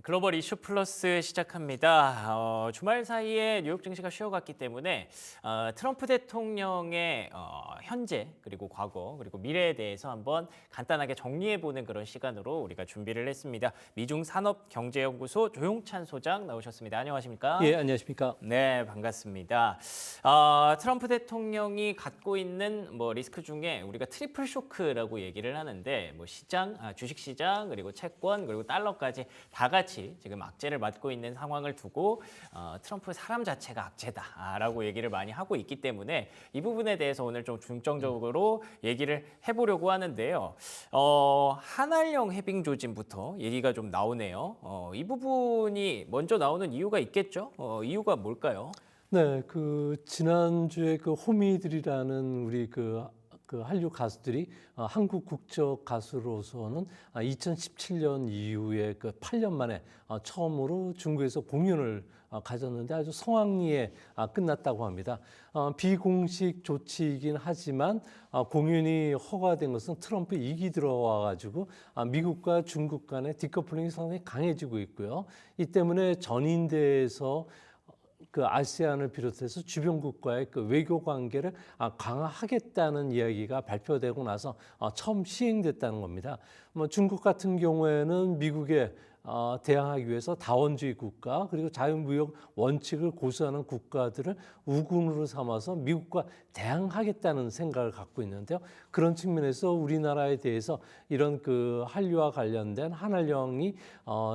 글로벌 이슈 플러스 시작합니다. 주말 사이에 뉴욕 증시가 쉬어갔기 때문에 트럼프 대통령의 현재 그리고 과거 그리고 미래에 대해서 한번 간단하게 정리해보는 그런 시간으로 우리가 준비를 했습니다. 미중 산업경제연구소 조용찬 소장 나오셨습니다. 안녕하십니까? 예, 안녕하십니까? 네, 반갑습니다. 트럼프 대통령이 갖고 있는 리스크 중에 우리가 트리플 쇼크라고 얘기를 하는데 시장, 주식 시장 그리고 채권 그리고 달러까지 다 같이 지금 악재를 맞고 있는 상황을 두고 트럼프 사람 자체가 악재다라고 얘기를 많이 하고 있기 때문에 이 부분에 대해서 오늘 좀 중점적으로 얘기를 해보려고 하는데요. 한알령 해빙 조짐부터 얘기가 좀 나오네요. 이 부분이 먼저 나오는 이유가 있겠죠? 이유가 뭘까요? 네, 지난주에 호미들이라는 우리 한류 가수들이 한국 국적 가수로서는 2017년 이후에 8년 만에 처음으로 중국에서 공연을 가졌는데 아주 성황리에 끝났다고 합니다. 비공식 조치이긴 하지만 공연이 허가된 것은 트럼프 2기 들어와가지고 미국과 중국 간의 디커플링이 상당히 강해지고 있고요. 이 때문에 전인대에서 아세안을 비롯해서 주변국과의 외교 관계를 강화하겠다는 이야기가 발표되고 나서 처음 시행됐다는 겁니다. 중국 같은 경우에는 미국에 대항하기 위해서 다원주의 국가 그리고 자유무역 원칙을 고수하는 국가들을 우군으로 삼아서 미국과 대항하겠다는 생각을 갖고 있는데요. 그런 측면에서 우리나라에 대해서 이런 한류와 관련된 한알령이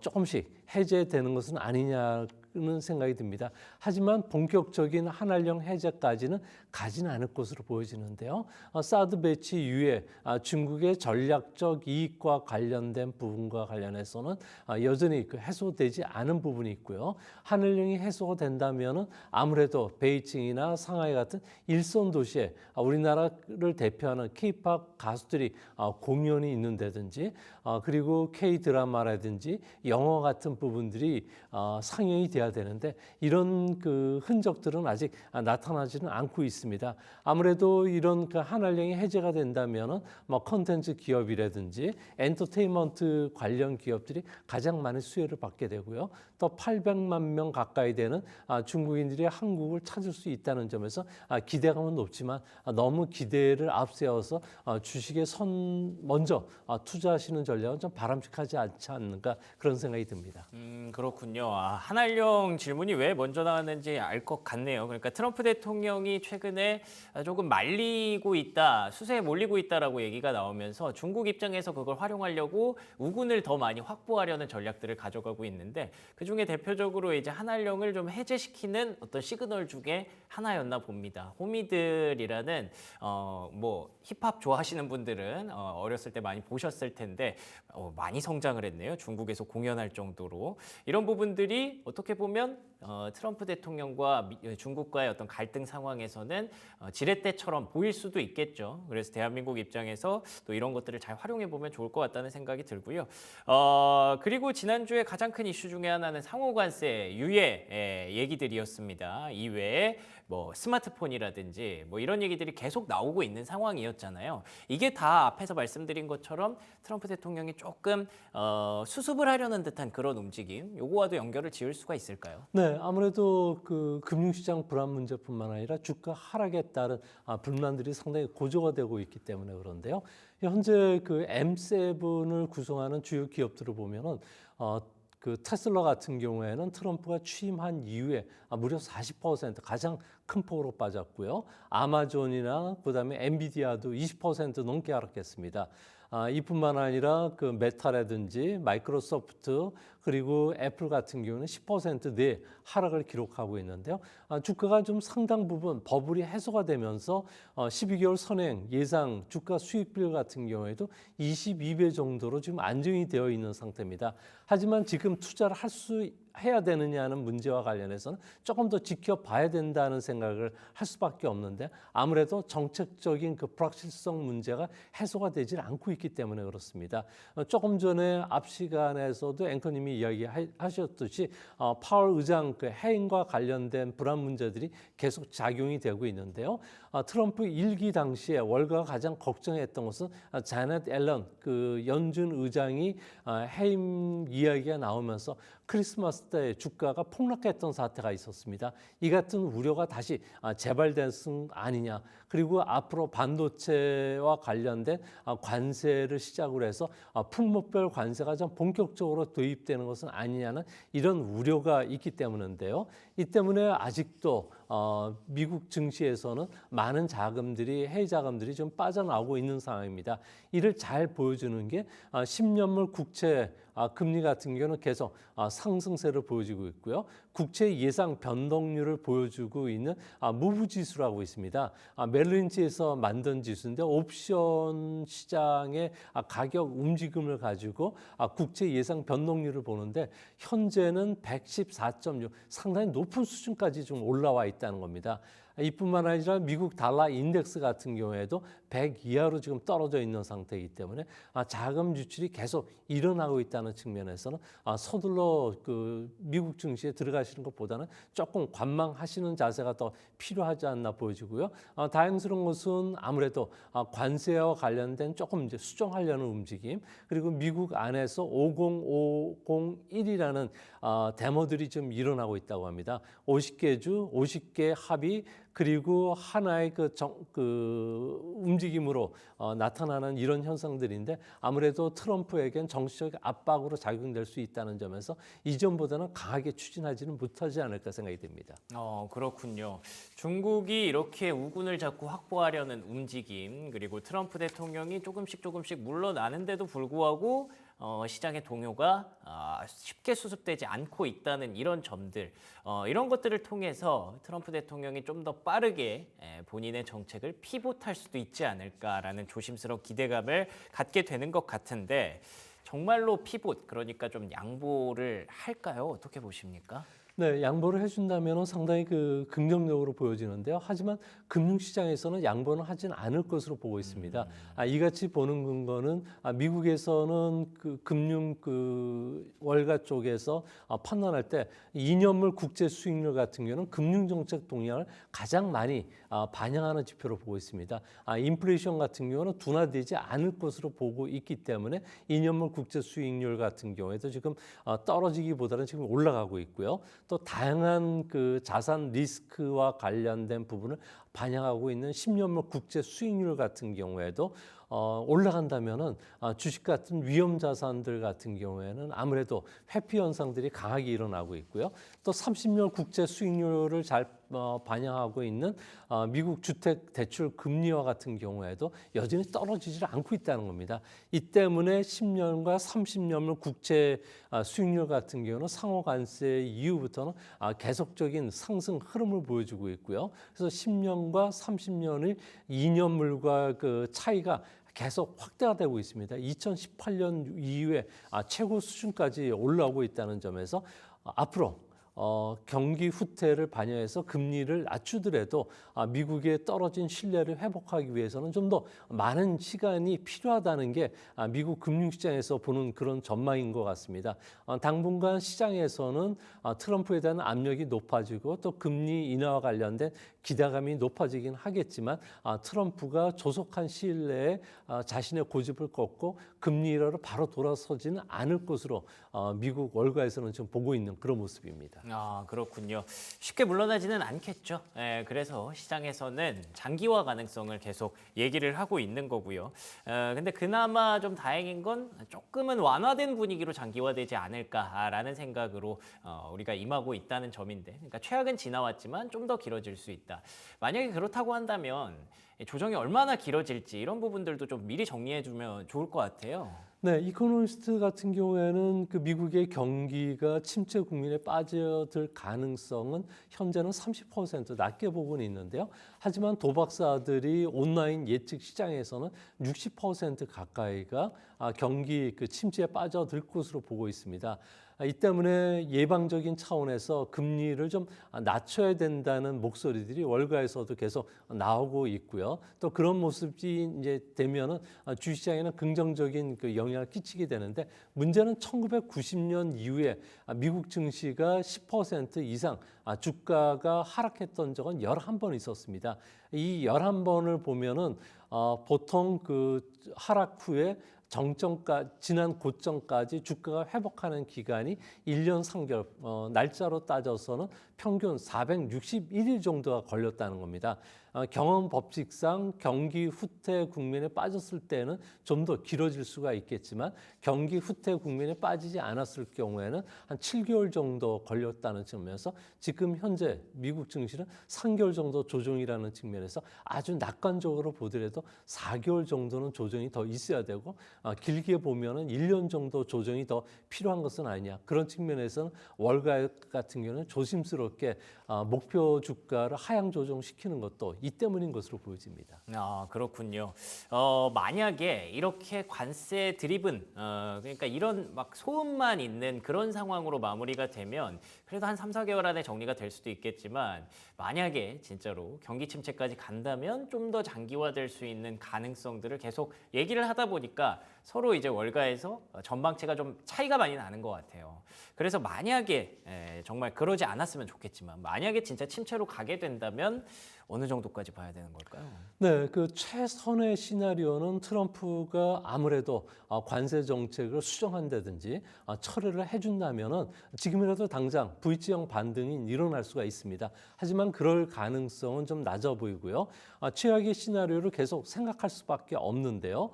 조금씩 해제되는 것은 아니냐 는 생각이 듭니다. 하지만 본격적인 한알령 해제까지는 가지는 않을 것으로 보여지는데요. 사드 배치 이후에 중국의 전략적 이익과 관련된 부분과 관련해서는 여전히 해소되지 않은 부분이 있고요. 한알령이 해소가 된다면 아무래도 베이징이나 상하이 같은 일선 도시에 우리나라를 대표하는 K-팝 가수들이 공연이 있는다든지 그리고 K-드라마라든지 영화 같은 부분들이 상영이 돼야 되는데 이런 흔적들은 아직 나타나지는 않고 있습니다. 아무래도 이런 한알령이 해제가 된다면은 컨텐츠 기업이라든지 엔터테인먼트 관련 기업들이 가장 많은 수혜를 받게 되고요. 또 800만 명 가까이 되는 중국인들이 한국을 찾을 수 있다는 점에서 기대감은 높지만 너무 기대를 앞세워서 주식에 먼저 투자하시는 전략은 좀 바람직하지 않지 않는가 그런 생각이 듭니다. 그렇군요. 한알령 질문이 왜 먼저 나왔는지 알 것 같네요. 그러니까 트럼프 대통령이 최근에 조금 말리고 있다, 수세에 몰리고 있다라고 얘기가 나오면서 중국 입장에서 그걸 활용하려고 우군을 더 많이 확보하려는 전략들을 가져가고 있는데 그중에 대표적으로 이제 한알령을 좀 해제시키는 어떤 시그널 중에 하나였나 봅니다. 호미들이라는 힙합 좋아하시는 분들은 어렸을 때 많이 보셨을 텐데 많이 성장을 했네요. 중국에서 공연할 정도로. 이런 부분들이 어떻게 보면 트럼프 대통령과 중국과의 어떤 갈등 상황에서는 지렛대처럼 보일 수도 있겠죠. 그래서 대한민국 입장에서 또 이런 것들을 잘 활용해 보면 좋을 것 같다는 생각이 들고요. 그리고 지난주에 가장 큰 이슈 중에 하나는 상호관세 유예 얘기들이었습니다. 이외에 스마트폰이라든지 이런 얘기들이 계속 나오고 있는 상황이었잖아요. 이게 다 앞에서 말씀드린 것처럼 트럼프 대통령이 조금 수습을 하려는 듯한 그런 움직임, 요거와도 연결을 지을 수가 있을까요? 네, 아무래도 금융시장 불안 문제뿐만 아니라 주가 하락에 따른 불만들이 상당히 고조가 되고 있기 때문에 그런데요. 현재 M7을 구성하는 주요 기업들을 보면은 테슬라 같은 경우에는 트럼프가 취임한 이후에 무려 40% 가장 큰 폭으로 빠졌고요. 아마존이나 그다음에 엔비디아도 20% 넘게 하락했습니다. 이뿐만 아니라 메타라든지 마이크로소프트 그리고 애플 같은 경우는 10% 내 하락을 기록하고 있는데요. 주가가 좀 상당 부분 버블이 해소가 되면서 12개월 선행 예상 주가 수익률 같은 경우에도 22배 정도로 지금 안정이 되어 있는 상태입니다. 하지만 지금 투자를 해야 되느냐는 문제와 관련해서는 조금 더 지켜봐야 된다는 생각을 할 수밖에 없는데 아무래도 정책적인 불확실성 문제가 해소가 되질 않고 있기 때문에 그렇습니다. 조금 전에 앞 시간에서도 앵커님이 이야기하셨듯이 파월 의장 해임과 관련된 불안 문제들이 계속 작용이 되고 있는데요. 트럼프 1기 당시에 월가가 가장 걱정했던 것은 자넷 앨런 연준 의장이 해임 이야기가 나오면서 크리스마스 때 주가가 폭락했던 사태가 있었습니다. 이 같은 우려가 다시 재발된 것은 아니냐. 그리고 앞으로 반도체와 관련된 관세를 시작으로 해서 품목별 관세가 좀 본격적으로 도입되는 것은 아니냐는 이런 우려가 있기 때문인데요. 이 때문에 아직도 미국 증시에서는 많은 자금들이 해외 자금들이 좀 빠져나오고 있는 상황입니다. 이를 잘 보여주는 게 10년물 국채 금리 같은 경우는 계속 상승세를 보여주고 있고요. 국채 예상 변동률을 보여주고 있는 무브 지수라고 있습니다. 멜린지에서 만든 지수인데 옵션 시장의 가격 움직임을 가지고 국채 예상 변동률을 보는데 현재는 114.6 상당히 높은 수준까지 좀 올라와 있다는 겁니다. 이뿐만 아니라 미국 달러 인덱스 같은 경우에도 100 이하로 지금 떨어져 있는 상태이기 때문에 자금 유출이 계속 일어나고 있다는 측면에서는 서둘러 그 미국 증시에 들어가시는 것보다는 조금 관망하시는 자세가 더 필요하지 않나 보여지고요. 다행스러운 것은 아무래도 관세와 관련된 조금 이제 수정하려는 움직임, 그리고 미국 안에서 50501이라는 데모들이 좀 일어나고 있다고 합니다. 50개 주, 50개 합의, 그리고 하나의 그 움직임으로 나타나는 이런 현상들인데 아무래도 트럼프에겐 정치적 압박으로 작용될 수 있다는 점에서 이전보다는 강하게 추진하지는 못하지 않을까 생각이 됩니다. 그렇군요. 중국이 이렇게 우군을 자꾸 확보하려는 움직임, 그리고 트럼프 대통령이 조금씩 물러나는데도 불구하고 시장의 동요가 쉽게 수습되지 않고 있다는 이런 점들, 이런 것들을 통해서 트럼프 대통령이 좀 더 빠르게 본인의 정책을 피봇할 수도 있지 않을까라는 조심스러운 기대감을 갖게 되는 것 같은데, 정말로 피봇, 그러니까 좀 양보를 할까요? 어떻게 보십니까? 네, 양보를 해준다면 상당히 그 긍정적으로 보여지는데요. 하지만 금융시장에서는 양보는 하지는 않을 것으로 보고 있습니다. 이같이 보는 근거는 미국에서는 그 금융 그 월가 쪽에서 판단할 때 2년물 국제 수익률 같은 경우는 금융정책 동향을 가장 많이 반영하는 지표로 보고 있습니다. 인플레이션 같은 경우는 둔화되지 않을 것으로 보고 있기 때문에 2년물 국제 수익률 같은 경우에도 지금 떨어지기보다는 지금 올라가고 있고요. 또 다양한 그 자산 리스크와 관련된 부분을 반영하고 있는 10년물 국제 수익률 같은 경우에도 올라간다면은 주식 같은 위험 자산들 같은 경우에는 아무래도 회피 현상들이 강하게 일어나고 있고요. 또 30년 국제 수익률을 잘 반영하고 있는 미국 주택 대출 금리와 같은 경우에도 여전히 떨어지질 않고 있다는 겁니다. 이 때문에 10년과 30년물 국채 수익률 같은 경우는 상호 관세 이후부터는 계속적인 상승 흐름을 보여주고 있고요. 그래서 10년과 30년의 2년물과 그 차이가 계속 확대가 되고 있습니다. 2018년 이후에 최고 수준까지 올라오고 있다는 점에서 앞으로 경기 후퇴를 반영해서 금리를 낮추더라도 미국의 떨어진 신뢰를 회복하기 위해서는 좀 더 많은 시간이 필요하다는 게 미국 금융시장에서 보는 그런 전망인 것 같습니다. 당분간 시장에서는 트럼프에 대한 압력이 높아지고 또 금리 인하와 관련된 기대감이 높아지긴 하겠지만 트럼프가 조속한 시일 내에 자신의 고집을 꺾고 금리 인하로 바로 돌아서지는 않을 것으로 미국 월가에서는 좀 보고 있는 그런 모습입니다. 그렇군요. 쉽게 물러나지는 않겠죠. 그래서 시장에서는 장기화 가능성을 계속 얘기를 하고 있는 거고요. 근데 그나마 좀 다행인 건 조금은 완화된 분위기로 장기화되지 않을까라는 생각으로 우리가 임하고 있다는 점인데, 그러니까 최악은 지나왔지만 좀 더 길어질 수 있다. 만약에 그렇다고 한다면 조정이 얼마나 길어질지 이런 부분들도 좀 미리 정리해 두면 좋을 것 같아요. 네, 이코노미스트 같은 경우에는 그 미국의 경기가 침체 국면에 빠져들 가능성은 현재는 30% 낮게 보고는 있는데요. 하지만 도박사들이 온라인 예측 시장에서는 60% 가까이가 경기 그 침체에 빠져들 것으로 보고 있습니다. 이 때문에 예방적인 차원에서 금리를 좀 낮춰야 된다는 목소리들이 월가에서도 계속 나오고 있고요. 또 그런 모습이 이제 되면은 주시장에는 긍정적인 그 영향을 끼치게 되는데, 문제는 1990년 이후에 미국 증시가 10% 이상 주가가 하락했던 적은 11번 있었습니다. 이 11번을 보면은 보통 그 하락 후에 지난 고점까지 주가가 회복하는 기간이 1년 3개월, 날짜로 따져서는 평균 461일 정도가 걸렸다는 겁니다. 경험 법칙상 경기 후퇴 국면에 빠졌을 때는 좀 더 길어질 수가 있겠지만 경기 후퇴 국면에 빠지지 않았을 경우에는 한 7개월 정도 걸렸다는 측면에서 지금 현재 미국 증시는 3개월 정도 조정이라는 측면에서 아주 낙관적으로 보더라도 4개월 정도는 조정이 더 있어야 되고 길게 보면은 1년 정도 조정이 더 필요한 것은 아니냐. 그런 측면에서는 월가 같은 경우는 조심스럽게 목표 주가를 하향 조정시키는 것도 이 때문인 것으로 보여집니다. 아, 그렇군요. 만약에 이렇게 관세 드립은 그러니까 이런 막 소음만 있는 그런 상황으로 마무리가 되면 그래도 한 3, 4개월 안에 정리가 될 수도 있겠지만 만약에 진짜로 경기 침체까지 간다면 좀 더 장기화될 수 있는 가능성들을 계속 얘기를 하다 보니까 서로 이제 월가에서 전망치가 좀 차이가 많이 나는 것 같아요. 그래서 만약에 정말 그러지 않았으면 좋겠지만 만약에 진짜 침체로 가게 된다면 어느 정도까지 봐야 되는 걸까요? 네, 그 최선의 시나리오는 트럼프가 아무래도 관세 정책을 수정한다든지 철회를 해준다면은 지금이라도 당장 V자형 반등이 일어날 수가 있습니다. 하지만 그럴 가능성은 좀 낮아 보이고요. 최악의 시나리오를 계속 생각할 수밖에 없는데요.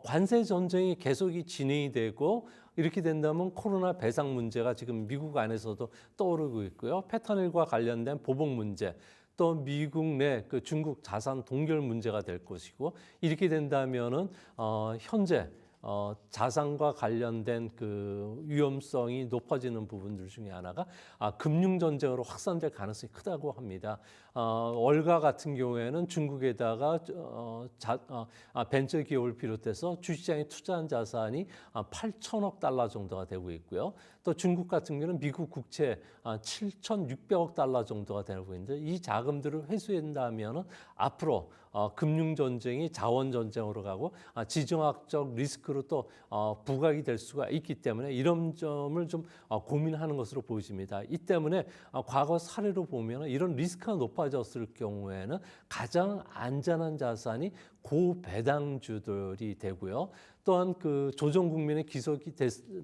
관세 전쟁이 계속이 진행이 되고 이렇게 된다면 코로나 배상 문제가 지금 미국 안에서도 떠오르고 있고요. 패턴일과 관련된 보복 문제, 또 미국 내 그 중국 자산 동결 문제가 될 것이고 이렇게 된다면은 현재 자산과 관련된 그 위험성이 높아지는 부분들 중에 하나가 금융 전쟁으로 확산될 가능성이 크다고 합니다. 월가 같은 경우에는 중국에다가 벤처 기업을 비롯해서 주시장에 투자한 자산이 8천억 달러 정도가 되고 있고요. 또 중국 같은 경우는 미국 국채 7,600억 달러 정도가 되고 있는데 이 자금들을 회수한다면 앞으로 금융 전쟁이 자원 전쟁으로 가고 지정학적 리스크로 또 부각이 될 수가 있기 때문에 이런 점을 좀 고민하는 것으로 보여집니다. 이 때문에 과거 사례로 보면 이런 리스크가 높아졌을 경우에는 가장 안전한 자산이 고배당주들이 되고요. 또한 그 조정 국면에 기속이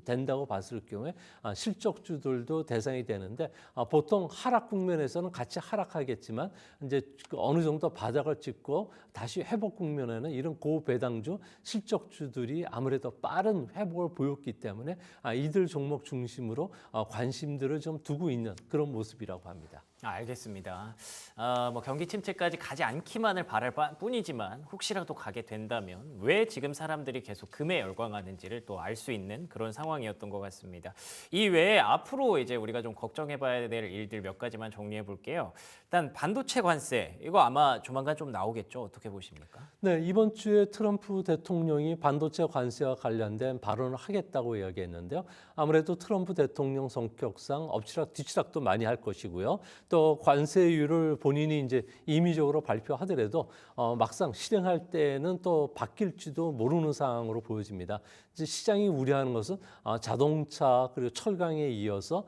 된다고 봤을 경우에 실적주들도 대상이 되는데 보통 하락 국면에서는 같이 하락하겠지만 이제 어느 정도 바닥을 찍고 다시 회복 국면에는 이런 고배당주 실적주들이 아무래도 빠른 회복을 보였기 때문에 이들 종목 중심으로 관심들을 좀 두고 있는 그런 모습이라고 합니다. 알겠습니다. 뭐 경기 침체까지 가지 않기만을 바랄 뿐이지만 혹시라도 가게 된다면 왜 지금 사람들이 계속 금에 열광하는지를 또 알 수 있는 그런 상황이었던 것 같습니다. 이 외에 앞으로 이제 우리가 좀 걱정해봐야 될 일들 몇 가지만 정리해 볼게요. 일단 반도체 관세 이거 아마 조만간 좀 나오겠죠? 어떻게 보십니까? 네, 이번 주에 트럼프 대통령이 반도체 관세와 관련된 발언을 하겠다고 이야기했는데요. 아무래도 트럼프 대통령 성격상 엎치락 뒤치락도 많이 할 것이고요. 또 관세율을 본인이 이제 임의적으로 발표하더라도 막상 실행할 때는 또 바뀔지도 모르는 상황으로 보여집니다. 이제 시장이 우려하는 것은 자동차 그리고 철강에 이어서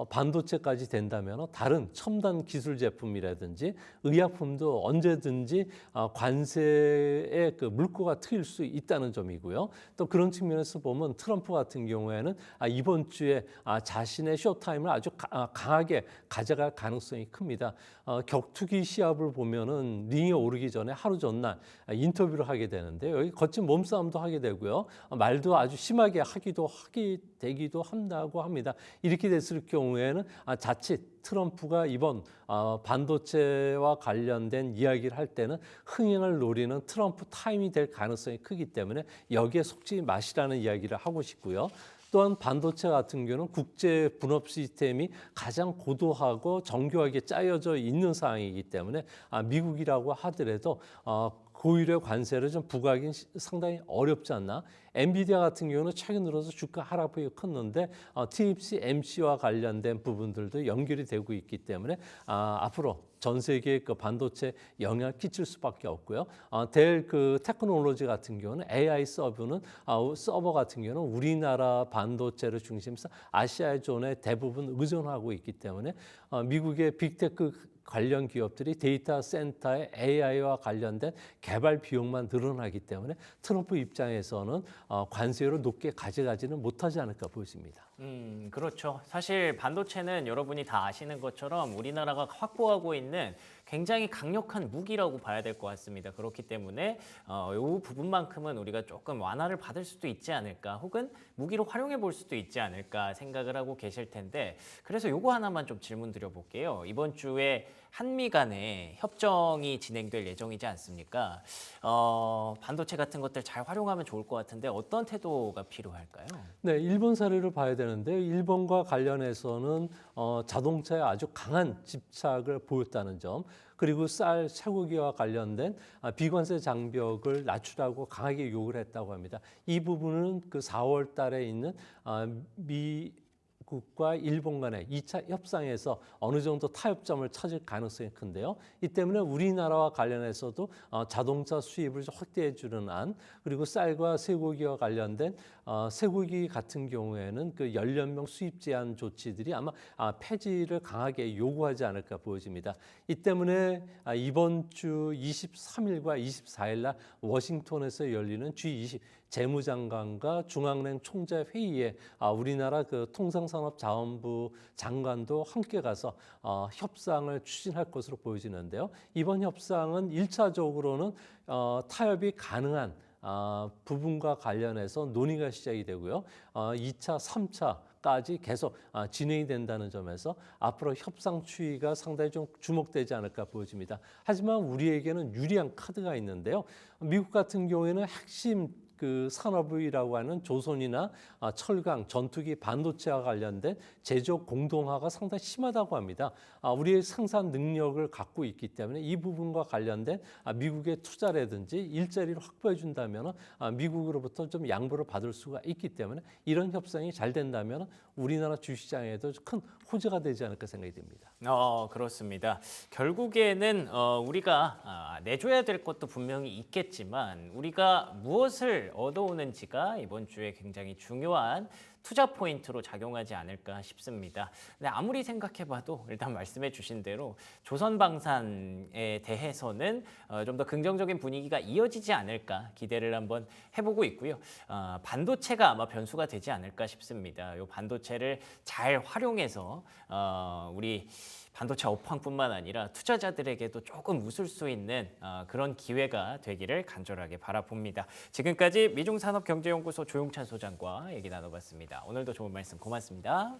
반도체까지 된다면 다른 첨단 기술 제품이라든지 의약품도 언제든지 관세의 그 물꼬가 트일 수 있다는 점이고요. 또 그런 측면에서 보면 트럼프 같은 경우에는 이번 주에 자신의 쇼타임을 아주 강하게 가져갈 가능성이 큽니다. 격투기 시합을 보면은 링에 오르기 전에 하루 전날 인터뷰를 하게 되는데 여기 거친 몸싸움도 하게 되고요. 말도 아주 심하게 되기도 한다고 합니다. 이렇게 됐을 경우에는 자칫 트럼프가 이번 반도체와 관련된 이야기를 할 때는 흥행을 노리는 트럼프 타임이 될 가능성이 크기 때문에 여기에 속지 마시라는 이야기를 하고 싶고요. 또한 반도체 같은 경우는 국제 분업 시스템이 가장 고도하고 정교하게 짜여져 있는 상황이기 때문에 미국이라고 하더라도 고율의 관세를 좀 부과하기는 상당히 어렵지 않나. 엔비디아 같은 경우는 최근 들어서 주가 하락폭이 컸는데 TMC, MC와 관련된 부분들도 연결이 되고 있기 때문에 앞으로 전 세계의 그 반도체 영향을 끼칠 수밖에 없고요. 델 그 테크놀로지 같은 경우는 AI 서버 같은 경우는 우리나라 반도체를 중심해서 아시아 존에 대부분 의존하고 있기 때문에 미국의 빅테크 관련 기업들이 데이터 센터의 AI와 관련된 개발 비용만 늘어나기 때문에 트럼프 입장에서는 관세로 높게 가져가지는 못하지 않을까 보입니다. 그렇죠. 사실 반도체는 여러분이 다 아시는 것처럼 우리나라가 확보하고 있는 굉장히 강력한 무기라고 봐야 될 것 같습니다. 그렇기 때문에 이 부분만큼은 우리가 조금 완화를 받을 수도 있지 않을까, 혹은 무기로 활용해 볼 수도 있지 않을까 생각을 하고 계실 텐데, 그래서 요거 하나만 좀 질문 드려볼게요. 이번 주에 한미 간에 협정이 진행될 예정이지 않습니까? 반도체 같은 것들 잘 활용하면 좋을 것 같은데 어떤 태도가 필요할까요? 네, 일본 사례를 봐야 되는데 일본과 관련해서는 자동차에 아주 강한 집착을 보였다는 점, 그리고 쌀 쇠고기와 관련된 비관세 장벽을 낮추라고 강하게 요구를 했다고 합니다. 이 부분은 그 4월 달에 있는 미국과 일본 간의 2차 협상에서 어느 정도 타협점을 찾을 가능성이 큰데요. 이 때문에 우리나라와 관련해서도 자동차 수입을 확대해 주는 안, 그리고 쌀과 쇠고기와 관련된 쇠고기 같은 경우에는 그 연령명 수입 제한 조치들이 아마 폐지를 강하게 요구하지 않을까 보여집니다. 이 때문에 이번 주 23일과 24일 날 워싱턴에서 열리는 G20 재무장관과 중앙은행 총재 회의에 우리나라 그 통상산업자원부 장관도 함께 가서 협상을 추진할 것으로 보여지는데요. 이번 협상은 1차적으로는 타협이 가능한 부분과 관련해서 논의가 시작이 되고요. 2차, 3차까지 계속 진행이 된다는 점에서 앞으로 협상 추이가 상당히 좀 주목되지 않을까 보여집니다. 하지만 우리에게는 유리한 카드가 있는데요. 미국 같은 경우에는 핵심 그 산업이라고 하는 조선이나 철강, 전투기, 반도체와 관련된 제조 공동화가 상당히 심하다고 합니다. 우리의 생산 능력을 갖고 있기 때문에 이 부분과 관련된 미국의 투자라든지 일자리를 확보해 준다면 미국으로부터 좀 양보를 받을 수가 있기 때문에 이런 협상이 잘 된다면 우리나라 주시장에도 큰 호재가 되지 않을까 생각이 됩니다. 그렇습니다. 결국에는 우리가 내줘야 될 것도 분명히 있겠지만 우리가 무엇을 얻어오는지가 이번 주에 굉장히 중요한 투자 포인트로 작용하지 않을까 싶습니다. 근데 아무리 생각해봐도 일단 말씀해 주신 대로 조선방산에 대해서는 좀 더 긍정적인 분위기가 이어지지 않을까 기대를 한번 해보고 있고요. 반도체가 아마 변수가 되지 않을까 싶습니다. 이 반도체를 잘 활용해서 우리 반도체 업황뿐만 아니라 투자자들에게도 조금 웃을 수 있는 그런 기회가 되기를 간절하게 바라봅니다. 지금까지 미중산업경제연구소 조용찬 소장과 얘기 나눠봤습니다. 오늘도 좋은 말씀 고맙습니다.